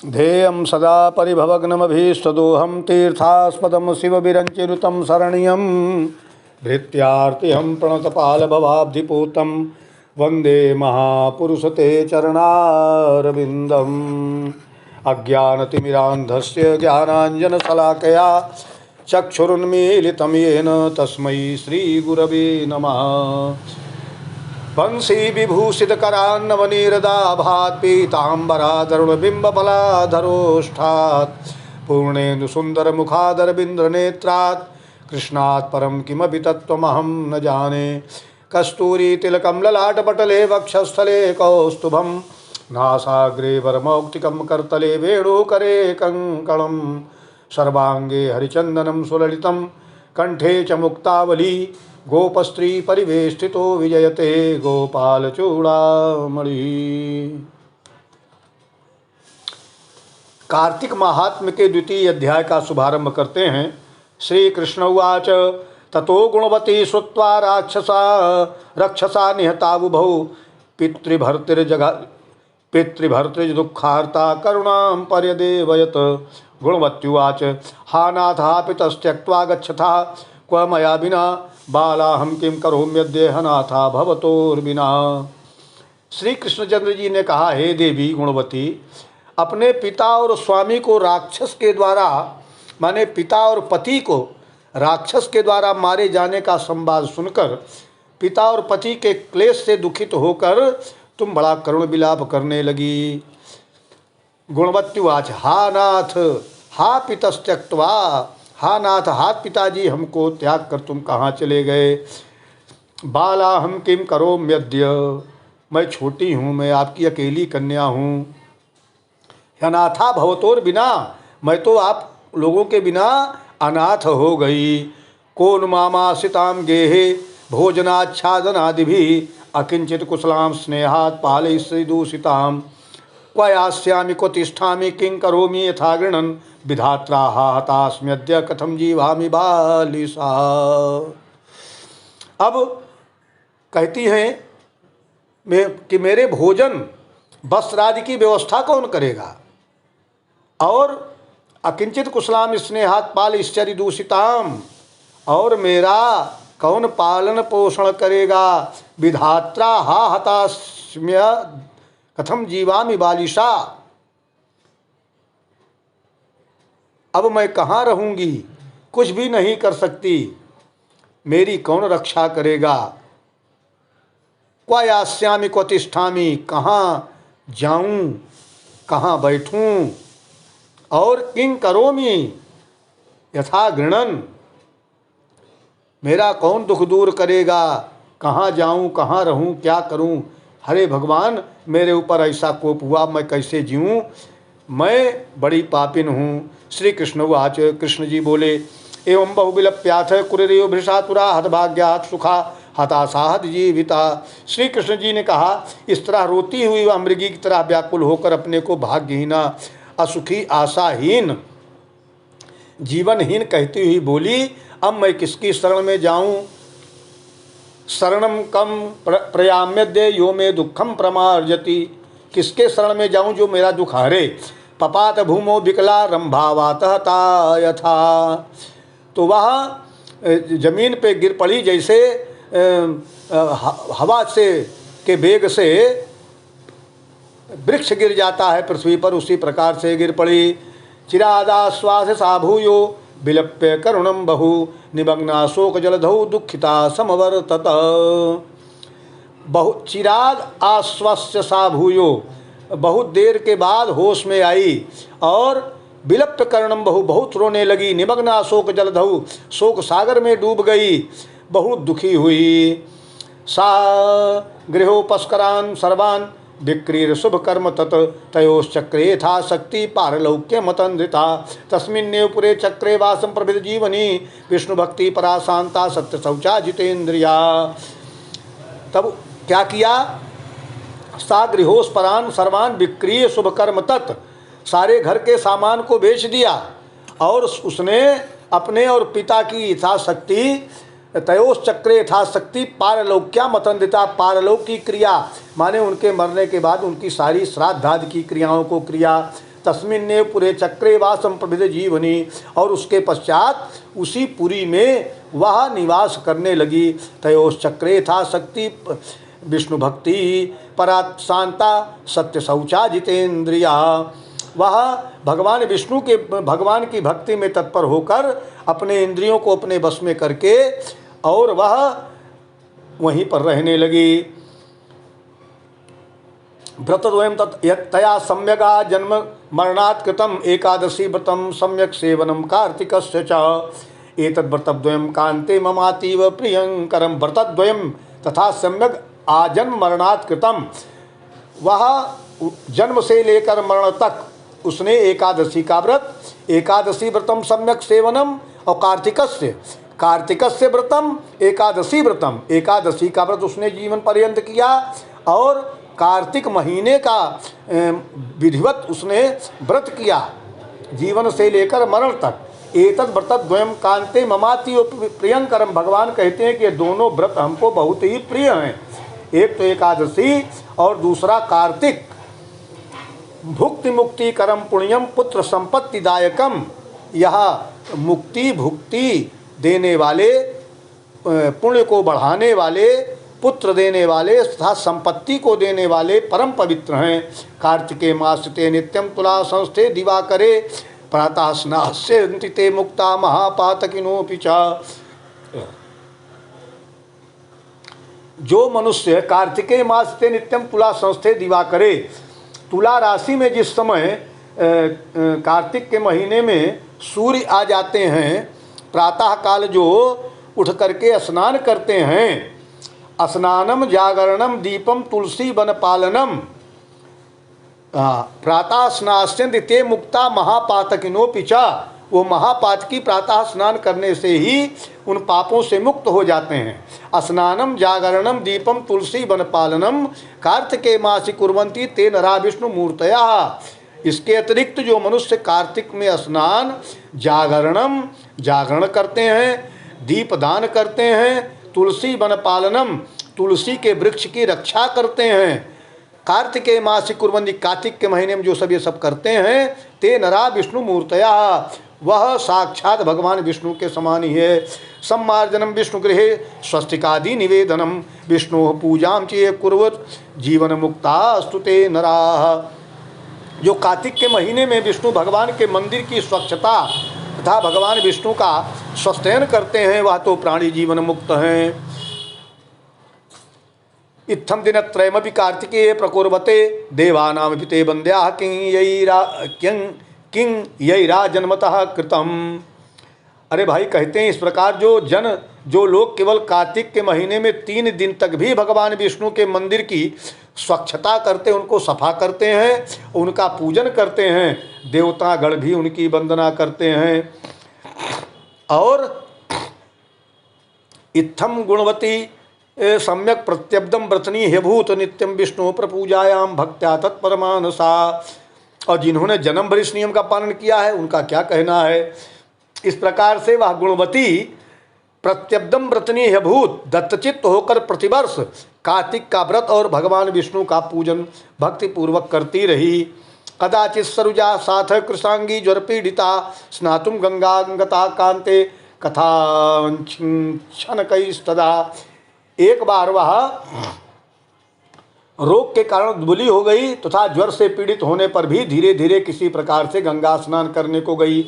ध्येयं सदा परिभवग्नमभीष्टदोहं तीर्थास्पदं शिवविरञ्चिनुतं शरण्यं भृत्यार्तिहं प्रणतपालभवाब्धिपूतं वन्दे महापुरुषते चरणारविन्दम्। अज्ञानतिमिरान्धस्य ज्ञानाञ्जनशलाकया चक्षुरुन्मीलितं येन तस्मै श्रीगुरवे नमः। वंशी विभूषितकरान्नवनीरदाभात् पीताम्बरादरुणबिम्बफलाधरोष्ठात् पूर्णेन्दुसुन्दरमुखादरविन्द्रनेत्रात् कृष्णात् परं किमपि तत्त्वमहं न जाने। कस्तूरीतिलकं ललाटपटले वक्षस्थले कौस्तुभं नासाग्रे वरमौक्तिकं करतले वेणुकरे कङ्कणं सर्वाङ्गे हरिचन्दनं सुललितं कंठे च मुक्तावली गोपस्त्री परिवेष्टितो विजयते गोपाल चूड़ामणि। कार्तिक महात्म्य के द्वितीय अध्याय का शुभारंभ करते हैं। श्री कृष्ण उवाच ततो गुणवती श्रुत्वा रक्षसा निहतावुभौ पितृभर्तृजदुःखार्ता करुणां पर्यदेवयत्। गुणवत्युवाच हा नाथः पितस्त्यक्त्वा गच्छथा क्व मया विना बालाहं किं करोम्यद्य नाथा भवतोर्विना। श्री कृष्णचंद्र जी ने कहा, हे देवी गुणवती, अपने पिता और स्वामी को राक्षस के द्वारा माने पिता और पति को राक्षस के द्वारा मारे जाने का संवाद सुनकर पिता और पति के क्लेश से दुखित होकर तुम बड़ा करुण विलाप करने लगी। गुणवत्युवाच हा नाथ हा पितस्त्यक्त्वा, हा नाथ हाथ पिताजी हमको त्याग कर तुम कहाँ चले गए। बाला हम किम करोम्यद्य, मैं छोटी हूँ, मैं आपकी अकेली कन्या हूँ। अनाथा भवतोर बिना, मैं तो आप लोगों के बिना अनाथ हो गई। कौन मामा सिताम गेहे भोजनाच्छादनादि भी अकिंचित कुशलाम स्नेहात् पाले श्री दूषिताम क्व यास्यामि क्व तिष्ठामि किं करोमि यथा गृणन् विधात्रा हतास्म्यद्य कथम जीवामि बालिसा। अब कहती हैं कि मेरे भोजन वस्त्र आदि की व्यवस्था कौन करेगा, और अकिंचित कुशलाम स्नेहात् पाल ईश्वरी दूषिताम, और मेरा कौन पालन पोषण करेगा। विधात्रा हा हतास्म्य कथम जीवामि बालिशा, अब मैं कहाँ रहूँगी, कुछ भी नहीं कर सकती, मेरी कौन रक्षा करेगा। क्व यास्यामि क्व तिष्ठामि, कहाँ जाऊँ कहाँ बैठूँ, और किं करोमि यथा गृणन, मेरा कौन दुख दूर करेगा, कहाँ जाऊँ कहाँ रहूँ क्या करूँ। हरे भगवान, मेरे ऊपर ऐसा कोप हुआ, मैं कैसे जीऊँ, मैं बड़ी पापिन हूँ। श्री कृष्ण उवाच, कृष्ण जी बोले, एवं बहुविलप्याथ कुरेयो भृषातुरा हतभाग्यात् सुखा हताशाहत जीविता। श्री कृष्ण जी ने कहा, इस तरह रोती हुई वह मृगी की तरह व्याकुल होकर अपने को भाग्यहीना असुखी आशाहीन जीवनहीन कहती हुई बोली, अब मैं किसकी शरण में जाऊँ। शरणम कम प्रयाम्यद्य यो मे दुखम प्रमार्जति, किसके शरण में जाऊँ जो मेरा दुख हरे। पपात भूमो विकला रंभावातः यथा, तो वह जमीन पे गिर पड़ी जैसे हवा से के वेग से वृक्ष गिर जाता है पृथ्वी पर, उसी प्रकार से गिर पड़ी। चिरादाश्वास सा भूयो विलप्य करुणम बहु निमग्ना शोक जलधौ दुखिता समवर्तत। बहु चिराग आश्वस्य सा भूयो, बहुत देर के बाद होश में आई और विलप्य करणम बहु, बहुत रोने लगी। निमग्ना शोक जलधौ, शोक सागर में डूब गई, बहुत दुखी हुई। सा गृहोपस्करान सर्वान् विक्रीर शुभ कर्म तत् तयोश्चक्रे था शक्ति पारलौक्य मतंधिता तस्मिन्नेव पुरे चक्रे वासम प्रभिद जीवनी विष्णु भक्ति परा शांता सत्य शौचा जितेन्द्रिया। तब क्या किया, सा गृहोस्परान सर्वान विक्रीय शुभ कर्म तत्, सारे घर के सामान को बेच दिया और उसने अपने और पिता की यथाशक्ति तयोश्चक्रे यथाशक्ति पारलौक्या मतंदिता, पारलौक की क्रिया माने उनके मरने के बाद उनकी सारी श्राद्ध आदि की क्रियाओं को क्रिया तस्मिन्ने पुरे चक्रे वासम प्रभिद जीवनी, और उसके पश्चात उसी पुरी में वह निवास करने लगी। तयोस चक्रे था शक्ति विष्णु भक्ति परात शांता सत्य शौचा जितेंद्रिया। वह भगवान विष्णु के भगवान की भक्ति में तत्पर होकर अपने इंद्रियों को अपने बस में करके और वह वहीं पर रहने लगी। व्रतद्वयं तया सम्यगा जन्म मरणात् कृतम एकादशी व्रतम सम्यक सेवनम कार्तिकस्य च एतद्व्रतद्वयं कान्ते ममातीव प्रियंकरम। व्रतद्वयं तथा सम्यक आजन्म मरणात् कृतम, वह जन्म से लेकर मरण तक उसने एकादशी का व्रत, एकादशी व्रतम सम्यक सेवनम और कार्तिकस्य व्रतम एकादशी व्रतम, एकादशी का व्रत उसने जीवन पर्यंत किया और कार्तिक महीने का विधिवत उसने व्रत किया जीवन से लेकर मरण तक। एतद् व्रतद्वयं कान्ते ममाति प्रियंकरम। भगवान कहते हैं कि दोनों व्रत हमको बहुत ही प्रिय हैं, एक तो एकादशी और दूसरा कार्तिक। भुक्ति मुक्ति करम पुण्यम पुत्र संपत्तिदायकम, यह मुक्ति भुक्ति देने वाले, पुण्य को बढ़ाने वाले, पुत्र देने वाले तथा संपत्ति को देने वाले परम पवित्र हैं। कार्तिके मासते नित्यम तुला संस्थे दिवाकरे प्रातः स्नास्यन्ति ते मुक्ता महापातकिनोऽपि च। जो मनुष्य कार्तिके मासते नित्यम तुला संस्थे दिवाकरे, तुला राशि में जिस समय कार्तिक के महीने में सूर्य आ जाते हैं, प्रातः काल जो उठ करके स्नान करते हैं, स्नानम जागरणम दीपम तुलसी वन पालनम प्रातः स्नास्यन्ति ते मुक्ता महापातकिनोऽपि च। वो महापातकी प्रातः स्नान करने से ही उन पापों से मुक्त हो जाते हैं। स्नानम जागरणम दीपम तुलसी वन पालनम कार्तिके मासि कुर्वन्ति ते नरा विष्णु मूर्तया। इसके अतिरिक्त जो मनुष्य कार्तिक में स्नान जागरण करते हैं, दीपदान करते हैं, तुलसी वन पालनम तुलसी के वृक्ष की रक्षा करते हैं, कार्तिके मासि कुर्वन्ति कार्तिक के महीने में जो सब ये सब करते हैं, ते नरा विष्णु मूर्तया, वह साक्षात भगवान विष्णु के समान ही है। सम्मार्जनम विष्णु गृहे स्वस्तिकादि निवेदनम विष्णु पूजाम चे कुर्वत जीवन मुक्ता स्तुते नराः। जो कार्तिक के महीने में विष्णु भगवान के मंदिर की स्वच्छता तथा भगवान विष्णु का स्वस्तयन करते हैं, वह तो प्राणी जीवन मुक्त हैं। इत्थम दिनत्रयमपि कार्तिके प्रकुर्वते देवानाम पिते वन्द्याः किं यैरा जन्मतः कृतम। अरे भाई, कहते हैं इस प्रकार जो लोग केवल कार्तिक के महीने में 3 दिन तक भी भगवान विष्णु के मंदिर की स्वच्छता करते, उनको सफा करते हैं, उनका पूजन करते हैं, देवतागण भी उनकी वंदना करते हैं। और इत्थम गुणवती सम्यक प्रत्यब्दम व्रतनी हेभूत नित्यम विष्णु प्रपूजायाम भक्त्या तत्परमानसा। और जिन्होंने जन्म भर इस नियम का पालन किया है, उनका क्या कहना है। इस प्रकार से वह गुणवती प्रत्यब्दम व्रतनी हेभूत दत्तचित्त होकर प्रतिवर्ष कार्तिक का व्रत और भगवान विष्णु का पूजन भक्तिपूर्वक करती रही। कदाचित सरुजा साथ कृषांगी ज्वर पीड़िता स्नातुम गंगांगता कांते कथा क्षणकैस्तदा। एक बार वह रोग के कारण दुबली हो गई तथा ज्वर से पीड़ित होने पर भी धीरे धीरे किसी प्रकार से गंगा स्नान करने को गई।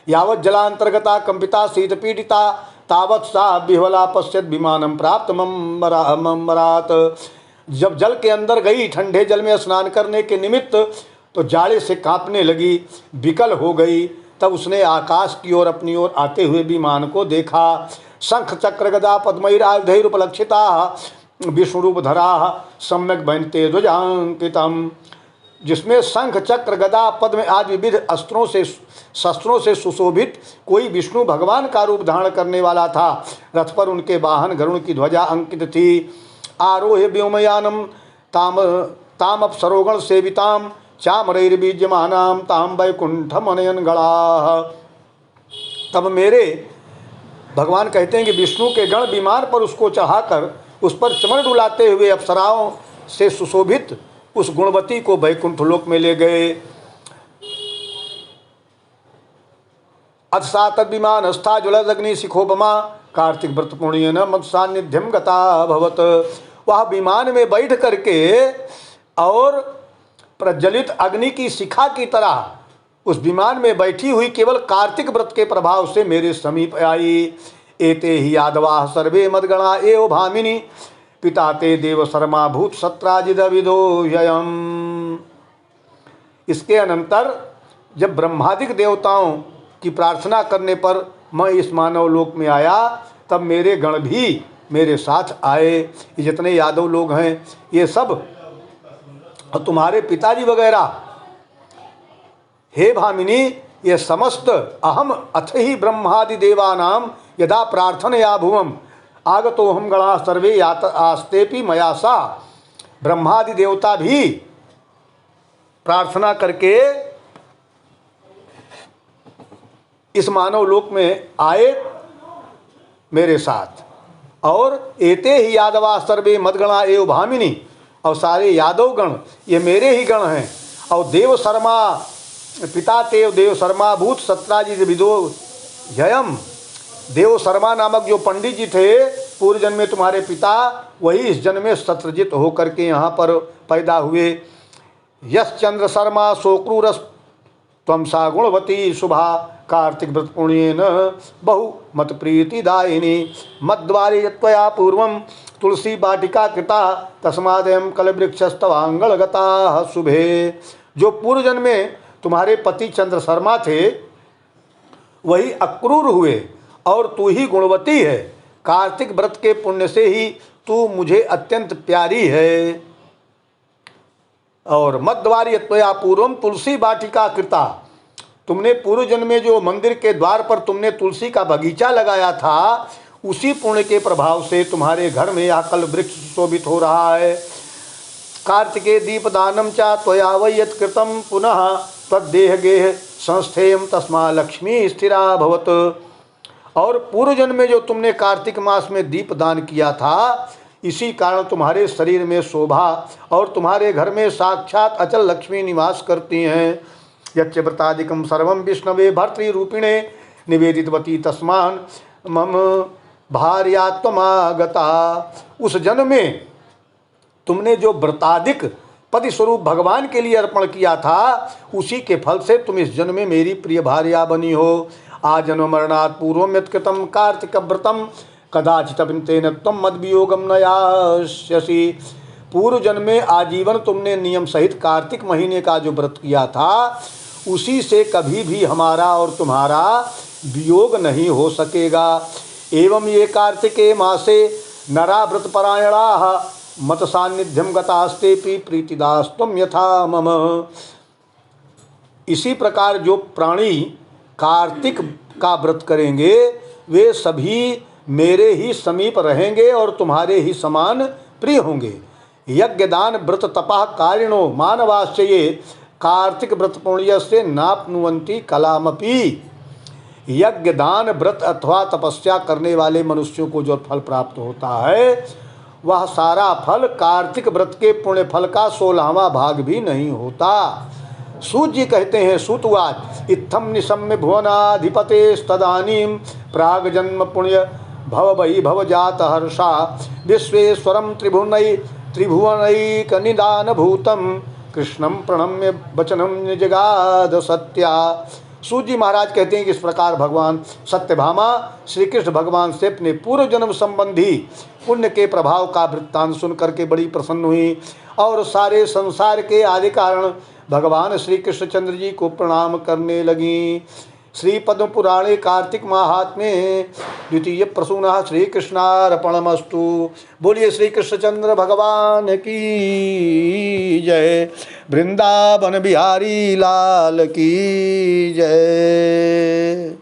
यावत जलांतर्गता कंपिता शीत पीड़िता तावत सा विह्वला पश्यत विमानम प्राप्त मम्मरात। जब जल के अंदर गई, ठंडे जल में स्नान करने के निमित्त, तो जाड़े से कांपने लगी, विकल हो गई। तब उसने आकाश की ओर अपनी ओर आते हुए विमान को देखा। शंख चक्र गदा पद्मैरायुधैरुपलक्षिता विष्णुरूपधरा सम्यक बनते ध्वजांकितम। जिसमें शंख चक्र गदा पद्म आदि विविध शस्त्रों से सुशोभित कोई विष्णु भगवान का रूप धारण करने वाला था। रथ पर उनके वाहन गरुड़ की ध्वजा अंकित थी। आरोह्य व्योमयानम ताम अप्सरोगण सेविताम चामरैर्बीज्यमानाम ताम वैकुंठम अनयन गणाः। तब मेरे भगवान कहते हैं कि विष्णु के गण विमान पर उसको चढ़ाकर उस पर चमन डुलाते हुए अप्सराओं से सुशोभित उस गुणवती को वैकुंठ लोक में ले गए। अथसा तद्विमानस्था ज्वलदग्नि शिखोपमा कार्तिक व्रत पुण्येन मद सान्निध्यम गता भवत। वह विमान में बैठ करके और प्रज्वलित अग्नि की शिखा की तरह उस विमान में बैठी हुई केवल कार्तिक व्रत के प्रभाव से मेरे समीप आई। एते ही यादवा सर्वे मदगणा एव भामिनी पिता ते देव शर्मा भूत सत्राजिद विदो ययम। इसके अनंतर जब ब्रह्मादिक देवताओं की प्रार्थना करने पर मैं इस मानव लोक में आया, तब मेरे गण भी मेरे साथ आए। ये जितने यादव लोग हैं ये सब और तुम्हारे पिताजी वगैरह, हे भामिनी, ये समस्त अहम अथ ही ब्रह्मादि देवानाम यदा प्रार्थनया भुवम आगतो हम गणा सर्वे यात आस्तेपि मया सा। ब्रह्मादि देवता भी प्रार्थना करके इस मानव लोक में आए मेरे साथ। और एते ही यादवा सर्वे मदगणा एव भामिनी, और सारे यादव गण ये मेरे ही गण हैं। और देव शर्मा पिता तेव देव शर्मा भूत सत्राजिद विदो ययम। देव शर्मा नामक जो पंडित जी थे पूर्व जन्म में तुम्हारे पिता, वही इस जन्म में सत्रजित होकर के यहाँ पर पैदा हुए। यश चंद्र शर्मा शोक्रूरस त्वं सा गुणवती शुभा कार्तिक व्रत पुण्येन बहु मत प्रीतिदायिनी मद्वारे त्वया पूर्वं तुलसी वाटिका कृता तस्मादयं कलवृक्षस्तवांगलगता शुभे। जो पूर्व जन्म में तुम्हारे पति चंद्र शर्मा थे वही अक्रूर हुए और तू ही गुणवती है। कार्तिक व्रत के पुण्य से ही तू मुझे अत्यंत प्यारी है। और मद्वारी त्वया पूर्वम तुलसी वाटिका कृता, तुमने पूर्व जन्म में जो मंदिर के द्वार पर तुमने तुलसी का बगीचा लगाया था, उसी पुण्य के प्रभाव से तुम्हारे घर में यह कल वृक्ष शोभित हो रहा है। कार्तिके दीपदानम चा त्वया वै यत् कृतं पुनः तद्देह गेह संस्थेयम तस्मा लक्ष्मी स्थिरा भवत। और पूर्व जन्म में जो तुमने कार्तिक मास में दीपदान किया था, इसी कारण तुम्हारे शरीर में शोभा और तुम्हारे घर में साक्षात अचल लक्ष्मी निवास करती हैं। यच्च व्रतादिकं सर्वं विष्णवे भर्तृरूपिणे निवेदितवती तस्मान् मम भार्यात्वमागता। उस जन्म में तुमने जो व्रतादिक पति स्वरूप भगवान के लिए अर्पण किया था, उसी के फल से तुम इस जन्म में मेरी प्रिय भार्या बनी हो। आजन्म मरणात् पूर्वं यत्कृतं कार्तिक व्रतं कदाचित् तेन त्वं मद्वियोगं न यास्यसि। पूर्व जन्म में आजीवन तुमने नियम सहित कार्तिक महीने का जो व्रत किया था, उसी से कभी भी हमारा और तुम्हारा वियोग नहीं हो सकेगा। एवं ये कार्तिके मासे नरा व्रतपरायणाः मत सान्निध्यम गतास्तेपि प्रीतिदास्तम यथा मम। इसी प्रकार जो प्राणी कार्तिक का व्रत करेंगे वे सभी मेरे ही समीप रहेंगे और तुम्हारे ही समान प्रिय होंगे। यज्ञ दान व्रत तपः कारिणो मानवाश्चये कार्तिक व्रत पुण्य से नाप्नुवंती कलामपि। यज्ञ दान व्रत अथवा तपस्या करने वाले मनुष्यों को जो फल प्राप्त होता है, वह सारा फल कार्तिक व्रत के पुण्य फल का 16वां भाग भी नहीं होता। सूत जी कहते हैं, सूतवाच इत्थम निशम्य भुवनाधिपते तदानीम प्राग जन्म पुण्य भव वै भव जात हर्षा विश्वेश्वरम त्रिभुवनैक निदान भूतम कृष्णम प्रणम्य वचनम निजगाद सत्या। सूत जी महाराज कहते हैं कि इस प्रकार भगवान सत्यभामा श्री कृष्ण भगवान से अपने पूर्व जन्म संबंधी पुण्य के प्रभाव का वृत्तांत सुन करके बड़ी प्रसन्न हुई और सारे संसार के आदि कारण भगवान श्री कृष्णचंद्र जी को प्रणाम करने लगी। श्री पद्म पुराणे कार्तिक माहात्म्ये द्वितीय प्रसूनः श्री कृष्णार्पणमस्तु। बोलिए श्री कृष्णचंद्र भगवान की जय। वृंदावन बिहारी लाल की जय।